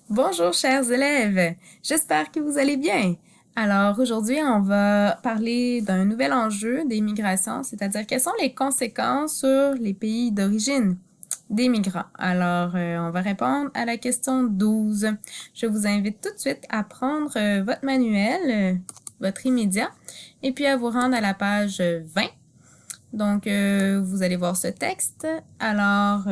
Bonjour chers élèves, j'espère que vous allez bien. Alors aujourd'hui, on va parler d'un nouvel enjeu des migrations, c'est-à-dire quelles sont les conséquences sur les pays d'origine des migrants. Alors, on va répondre à la question 12. Je vous invite tout de suite à prendre votre manuel, votre immédiat, et puis à vous rendre à la page 20. Donc, vous allez voir ce texte. Alors,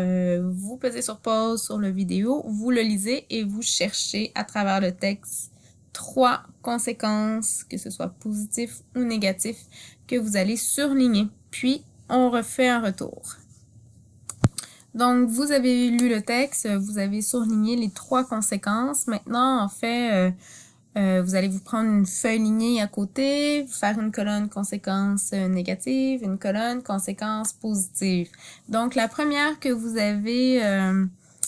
vous pesez sur pause sur la vidéo, vous le lisez et vous cherchez à travers le texte 3 conséquences, que ce soit positif ou négatif, que vous allez surligner. Puis, on refait un retour. Donc, vous avez lu le texte, vous avez surligné les 3 conséquences. Maintenant, en fait, vous allez vous prendre une feuille lignée à côté, faire une colonne conséquence négative, une colonne conséquence positive. Donc, la première que vous avez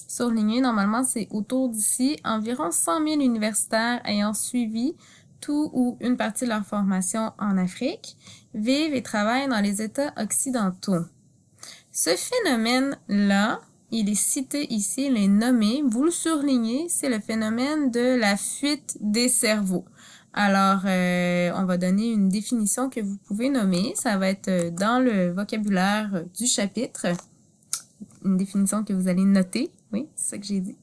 surlignée, normalement, c'est autour d'ici, environ 100 000 universitaires ayant suivi tout ou une partie de leur formation en Afrique, vivent et travaillent dans les États occidentaux. Ce phénomène-là, il est cité ici, il est nommé, vous le surlignez, c'est le phénomène de la fuite des cerveaux. Alors, on va donner une définition que vous pouvez nommer. Ça va être dans le vocabulaire du chapitre. Une définition que vous allez noter. Oui, c'est ça que j'ai dit.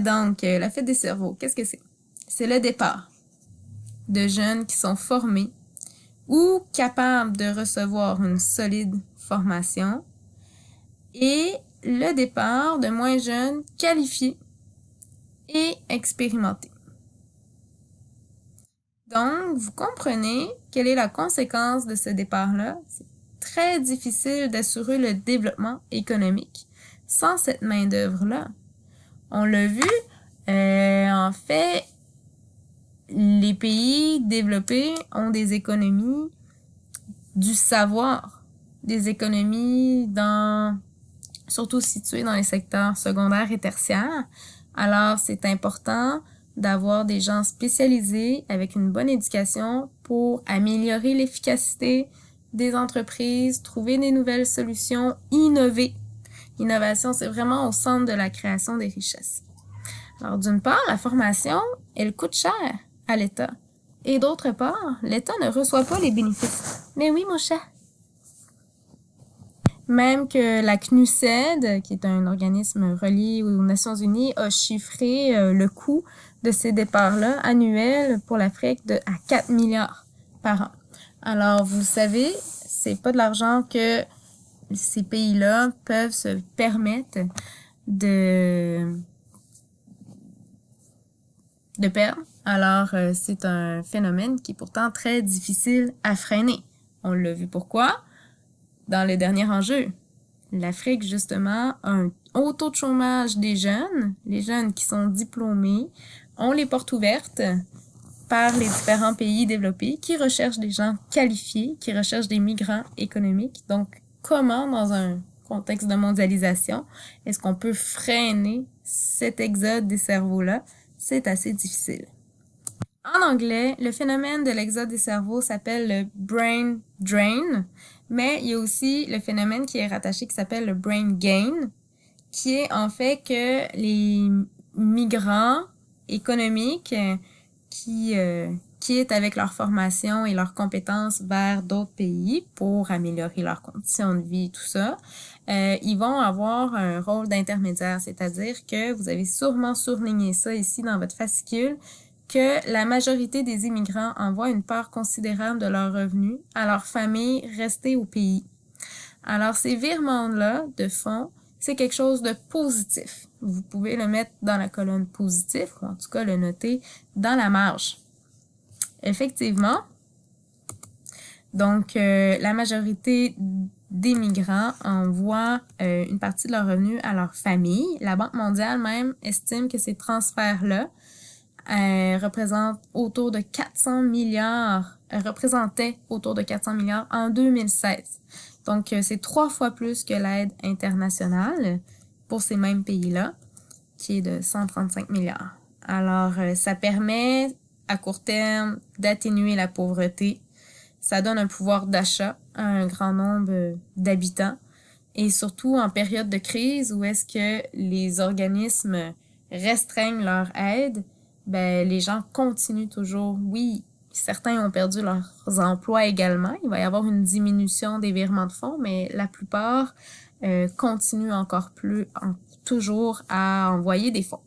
Donc, la fuite des cerveaux, qu'est-ce que c'est? C'est le départ de jeunes qui sont formés ou capables de recevoir une solide formation et le départ de moins jeunes qualifiés et expérimentés. Donc, vous comprenez quelle est la conséquence de ce départ-là. C'est très difficile d'assurer le développement économique sans cette main-d'œuvre-là. On l'a vu, en fait, les pays développés ont des économies du savoir, des économies surtout situées dans les secteurs secondaires et tertiaires. Alors, c'est important d'avoir des gens spécialisés avec une bonne éducation pour améliorer l'efficacité des entreprises, trouver des nouvelles solutions, innover. L'innovation, c'est vraiment au centre de la création des richesses. Alors, d'une part, la formation, elle coûte cher à l'État. Et d'autre part, l'État ne reçoit pas les bénéfices. Mais oui, mon chat. Même que la CNUSED, qui est un organisme relié aux Nations Unies, a chiffré le coût de ces départs-là annuels pour l'Afrique à 4 milliards par an. Alors, vous le savez, c'est pas de l'argent que ces pays-là peuvent se permettre de perdre. Alors, c'est un phénomène qui est pourtant très difficile à freiner. On l'a vu pourquoi dans le dernier enjeu. L'Afrique, justement, a un haut taux de chômage des jeunes. Les jeunes qui sont diplômés ont les portes ouvertes par les différents pays développés qui recherchent des gens qualifiés, qui recherchent des migrants économiques. Donc, comment, dans un contexte de mondialisation, est-ce qu'on peut freiner cet exode des cerveaux-là? C'est assez difficile. En anglais, le phénomène de l'exode des cerveaux s'appelle le brain drain, mais il y a aussi le phénomène qui est rattaché qui s'appelle le brain gain, qui est en fait que les migrants économiques qui est avec leur formation et leurs compétences vers d'autres pays pour améliorer leurs conditions de vie et tout ça, ils vont avoir un rôle d'intermédiaire, c'est-à-dire que vous avez sûrement surligné ça ici dans votre fascicule, que la majorité des immigrants envoient une part considérable de leurs revenus à leurs familles restées au pays. Alors, ces virements-là de fonds, c'est quelque chose de positif. Vous pouvez le mettre dans la colonne positive, ou en tout cas le noter dans la marge. Effectivement, donc la majorité des migrants envoient une partie de leurs revenus à leur famille. La Banque mondiale même estime que ces transferts-là représentaient autour de 400 milliards en 2016. Donc, c'est 3 fois plus que l'aide internationale pour ces mêmes pays-là, qui est de 135 milliards. Alors, ça permet à court terme d'atténuer la pauvreté. Ça donne un pouvoir d'achat à un grand nombre d'habitants. Et surtout en période de crise où est-ce que les organismes restreignent leur aide, ben les gens continuent toujours. Oui, certains ont perdu leurs emplois également. Il va y avoir une diminution des virements de fonds, mais la plupart continuent encore toujours à envoyer des fonds.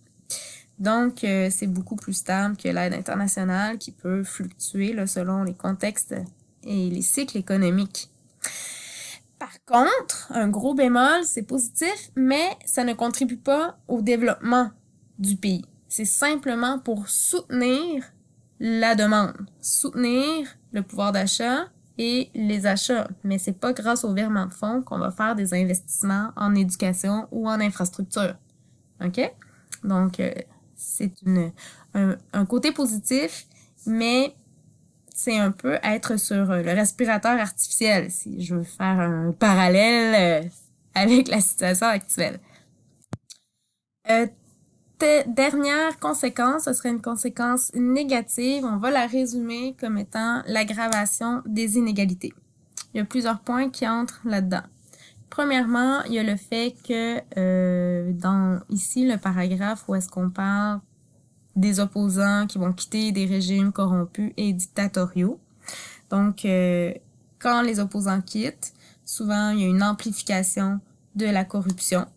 Donc, c'est beaucoup plus stable que l'aide internationale qui peut fluctuer là, selon les contextes et les cycles économiques. Par contre, un gros bémol, c'est positif, mais ça ne contribue pas au développement du pays. C'est simplement pour soutenir la demande, soutenir le pouvoir d'achat et les achats. Mais c'est pas grâce au virement de fonds qu'on va faire des investissements en éducation ou en infrastructure. OK? Donc, c'est un côté positif, mais c'est un peu être sur le respirateur artificiel, si je veux faire un parallèle avec la situation actuelle. Dernière conséquence, ce serait une conséquence négative. On va la résumer comme étant l'aggravation des inégalités. Il y a plusieurs points qui entrent là-dedans. Premièrement, il y a le fait que dans ici le paragraphe où est-ce qu'on parle des opposants qui vont quitter des régimes corrompus et dictatoriaux. Donc, quand les opposants quittent, souvent il y a une amplification de la corruption.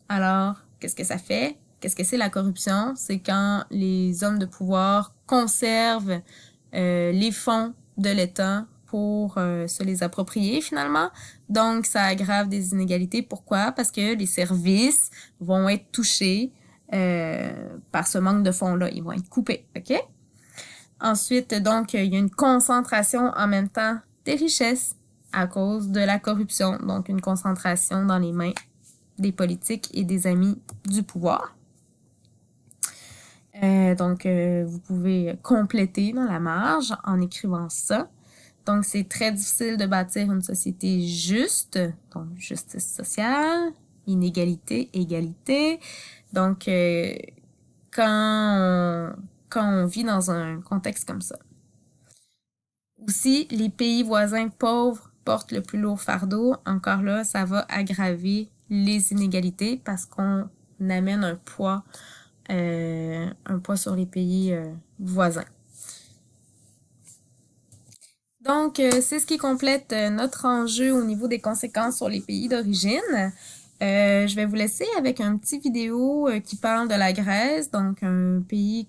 Alors, qu'est-ce que ça fait? Qu'est-ce que c'est la corruption? C'est quand les hommes de pouvoir conservent les fonds de l'État pour se les approprier finalement. Donc, ça aggrave des inégalités. Pourquoi? Parce que les services vont être touchés par ce manque de fonds-là. Ils vont être coupés, OK? Ensuite, donc, il y a une concentration en même temps des richesses à cause de la corruption. Donc, une concentration dans les mains des politiques et des amis du pouvoir. Donc, vous pouvez compléter dans la marge en écrivant ça. Donc, c'est très difficile de bâtir une société juste, donc justice sociale, inégalité, égalité. Donc, quand on vit dans un contexte comme ça. Aussi, les pays voisins pauvres portent le plus lourd fardeau. Encore là, ça va aggraver les inégalités parce qu'on amène un poids sur les pays voisins. Donc, c'est ce qui complète notre enjeu au niveau des conséquences sur les pays d'origine. Je vais vous laisser avec un petit vidéo qui parle de la Grèce, donc un pays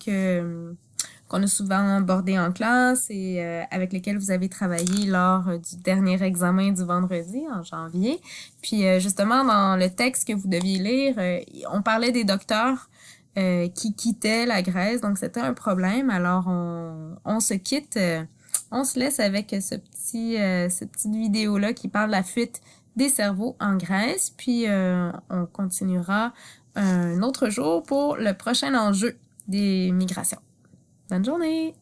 qu'on a souvent abordé en classe et avec lequel vous avez travaillé lors du dernier examen du vendredi en janvier. Puis justement, dans le texte que vous deviez lire, on parlait des docteurs qui quittaient la Grèce, donc c'était un problème. Alors on se quitte, on se laisse avec cette petite vidéo-là qui parle de la fuite des cerveaux en Grèce, puis on continuera un autre jour pour le prochain enjeu des migrations. Bonne journée!